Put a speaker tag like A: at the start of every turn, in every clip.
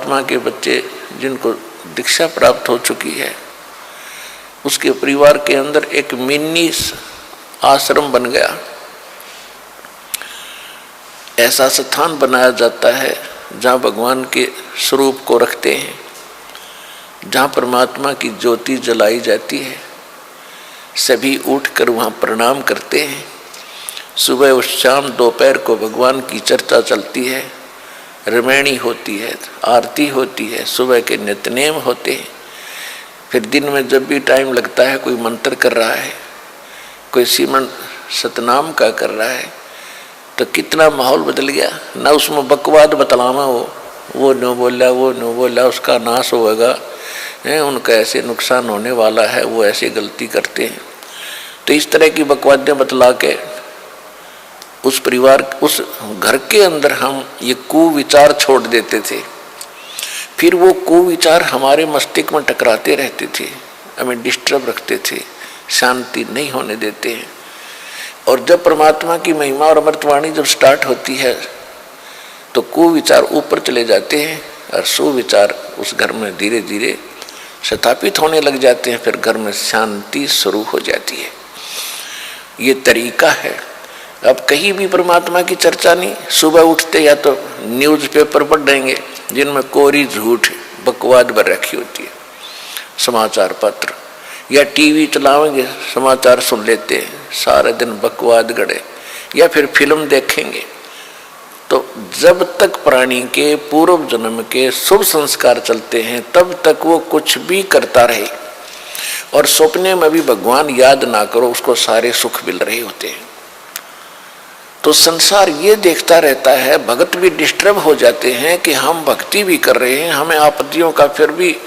A: परमात्मा के बच्चे जिनको दीक्षा प्राप्त हो चुकी है, उसके परिवार के अंदर एक मिनी आश्रम बन गया। ऐसा स्थान बनाया जाता है जहाँ भगवान के स्वरूप को रखते हैं, जहाँ परमात्मा की ज्योति जलाई जाती है। सभी उठकर वहाँ प्रणाम करते हैं। सुबह और शाम दोपहर को भगवान की चर्चा चलती है, रमैणी होती है, आरती होती है, सुबह के नित्यनेम होते हैं। फिर दिन में जब भी टाइम लगता है, कोई मंत्र कर रहा है, कोई सिमरन सतनाम का कर रहा है, तो कितना माहौल बदल गया ना। उसमें बकवाद बतलावा वो न बोला, वो न बोला, उसका नाश होगा, उनका ऐसे नुकसान होने वाला है, वो ऐसे गलती करते हैं। तो इस तरह की बकवादें बतला के उस परिवार, उस घर के अंदर हम ये कुविचार छोड़ देते थे। फिर वो कुविचार हमारे मस्तिष्क में टकराते रहते थे, हमें डिस्टर्ब रखते थे, शांति नहीं होने देते हैं। और जब परमात्मा की महिमा और अमृतवाणी जब स्टार्ट होती है तो कुविचार ऊपर चले जाते हैं और सुविचार उस घर में धीरे धीरे स्थापित होने लग जाते हैं। फिर घर में शांति शुरू हो जाती है। ये तरीका है। अब कहीं भी परमात्मा की चर्चा नहीं, सुबह उठते या तो न्यूज़पेपर पढ़ देंगे जिनमें कोरी झूठ बकवाद भर रखी होती है, समाचार पत्र, या टीवी चलाएंगे, समाचार सुन लेते हैं, सारे दिन बकवाद गड़े, या फिर फिल्म देखेंगे। तो जब तक प्राणी के पूर्व जन्म के शुभ संस्कार चलते हैं तब तक वो कुछ भी करता रहे, और सपने में भी भगवान याद ना करो, उसको सारे सुख मिल रहे होते हैं। तो संसार ये देखता रहता है, भगत भी डिस्टर्ब हो जाते हैं कि हम भक्ति भी कर रहे हैं, हमें आपत्तियों का फिर भी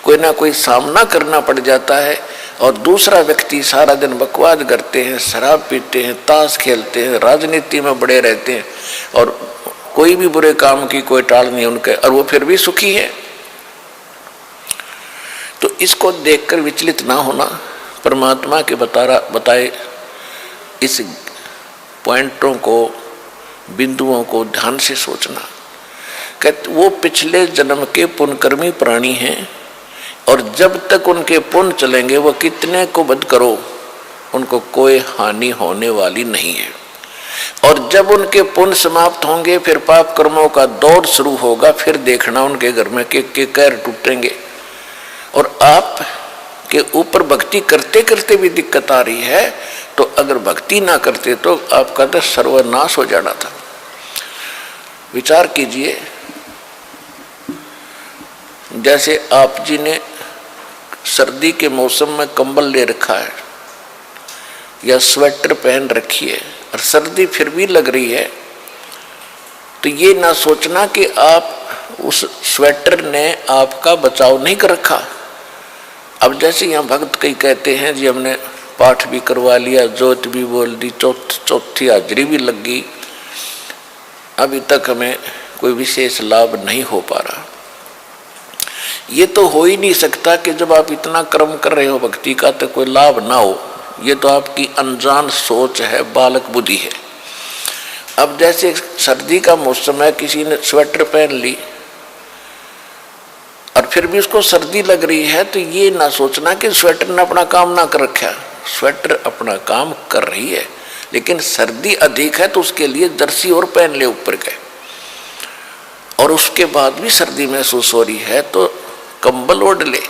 A: कोई ना कोई सामना करना पड़ जाता है, और दूसरा व्यक्ति सारा दिन बकवाद करते हैं, शराब पीते हैं, ताश खेलते हैं, राजनीति में बड़े रहते हैं, और कोई भी बुरे काम की कोई टाल नहीं उनके, और वो फिर भी सुखी है। तो इसको देखकर विचलित ना होना, परमात्मा के बताए इस पॉइंटों को, बिंदुओं को ध्यान से सोचना। कहते वो पिछले जन्म के पुण्यकर्मी प्राणी हैं, और जब तक उनके पुण्य चलेंगे वो कितने को वध करो, उनको कोई हानि होने वाली नहीं है। और जब उनके पुण्य समाप्त होंगे फिर पाप कर्मों का दौर शुरू होगा। फिर देखना उनके घर में के कैर टूटेंगे। और आप के ऊपर भक्ति करते करते भी दिक्कत आ रही है, तो अगर भक्ति ना करते तो आपका तो सर्वनाश हो जाना था। विचार कीजिए, जैसे आप जी ने सर्दी के मौसम में कंबल ले रखा है या स्वेटर पहन रखी है और सर्दी फिर भी लग रही है, तो ये ना सोचना कि आप उस स्वेटर ने आपका बचाव नहीं कर रखा। अब जैसे यहाँ भक्त कई कहते हैं जी हमने पाठ भी करवा लिया, जोत भी बोल दी, चौथी हाजरी भी लग गई, अभी तक हमें कोई विशेष लाभ नहीं हो पा रहा। ये तो हो ही नहीं सकता कि जब आप इतना कर्म कर रहे हो भक्ति का तो कोई लाभ ना हो। ये तो आपकी अनजान सोच है, बालक बुद्धि है। अब जैसे सर्दी का मौसम है, किसी ने स्वेटर पहन ली और फिर भी उसको सर्दी लग रही है, तो ये ना सोचना कि स्वेटर ने अपना काम ना कर रखा। स्वेटर अपना काम कर रही है, लेकिन सर्दी अधिक है तो उसके लिए जर्सी और पहन ले ऊपर के, और उसके बाद भी सर्दी महसूस हो रही है तो कंबल ओढ़ ले।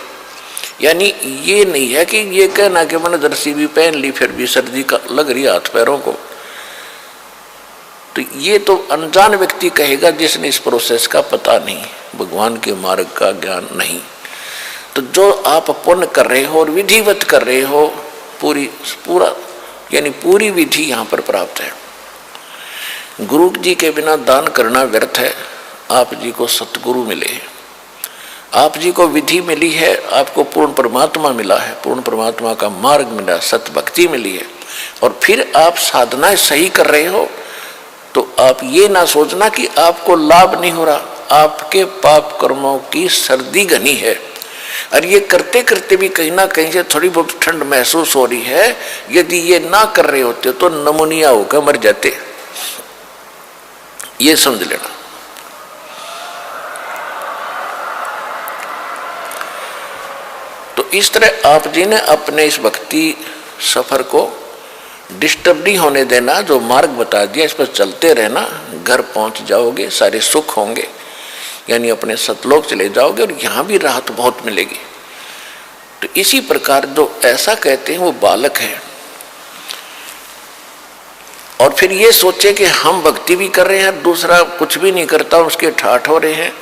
A: यानी ये नहीं है कि ये कहना कि मैंने जर्सी भी पहन ली फिर भी सर्दी का लग रही हाथ पैरों को। तो ये तो अनजान व्यक्ति कहेगा जिसने इस प्रोसेस का पता नहीं, भगवान के मार्ग का ज्ञान नहीं। तो जो आप पुण्य कर रहे हो और विधिवत कर रहे हो, पूरी विधि यहाँ पर प्राप्त है। गुरु जी के बिना दान करना व्यर्थ है। आप जी को सतगुरु मिले, आप जी को विधि मिली है, आपको पूर्ण परमात्मा मिला है, पूर्ण परमात्मा का मार्ग मिला, सत भक्ति मिली है, और फिर आप साधनाएं सही कर रहे हो, तो आप ये ना सोचना कि आपको लाभ नहीं हो रहा। आपके पाप कर्मों की सर्दी घनी है, और ये करते करते भी कहीं ना कहीं से थोड़ी बहुत ठंड महसूस हो रही है। यदि ये ना कर रहे होते तो नमूनिया होकर मर जाते, ये समझ लेना। तो इस तरह आप जी ने अपने इस भक्ति सफर को डिस्टर्ब नहीं होने देना, जो मार्ग बता दिया इस पर चलते रहना, घर पहुंच जाओगे, सारे सुख होंगे, यानी अपने सतलोक चले जाओगे और यहाँ भी राहत बहुत मिलेगी। तो इसी प्रकार जो ऐसा कहते हैं वो बालक है, और फिर ये सोचे कि हम भक्ति भी कर रहे हैं, दूसरा कुछ भी नहीं करता, उसके ठाठ हो रहे हैं,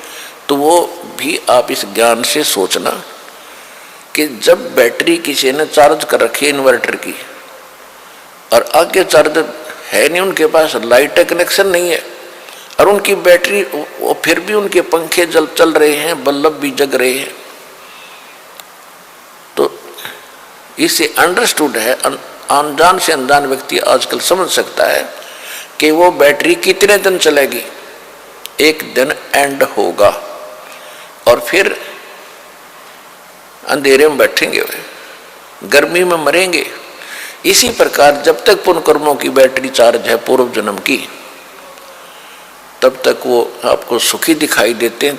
A: तो वो भी आप इस ज्ञान से सोचना कि जब बैटरी किसी ने चार्ज कर रखी है इन्वर्टर की और आगे चार्ज है नहीं, उनके पास लाइट कनेक्शन नहीं है और उनकी बैटरी, फिर भी उनके पंखे चल रहे हैं, बल्ब भी जग रहे हैं, तो इससे अंडरस्टूड है, अनजान से अनजान व्यक्ति आजकल समझ सकता है कि वो बैटरी कितने दिन चलेगी, एक दिन एंड होगा और फिर अंधेरे में बैठेंगे, वे गर्मी में मरेंगे। इसी प्रकार जब तक पुण्य कर्मों की बैटरी चार्ज है पूर्व जन्म की, तब तक वो आपको सुखी दिखाई देते हैं।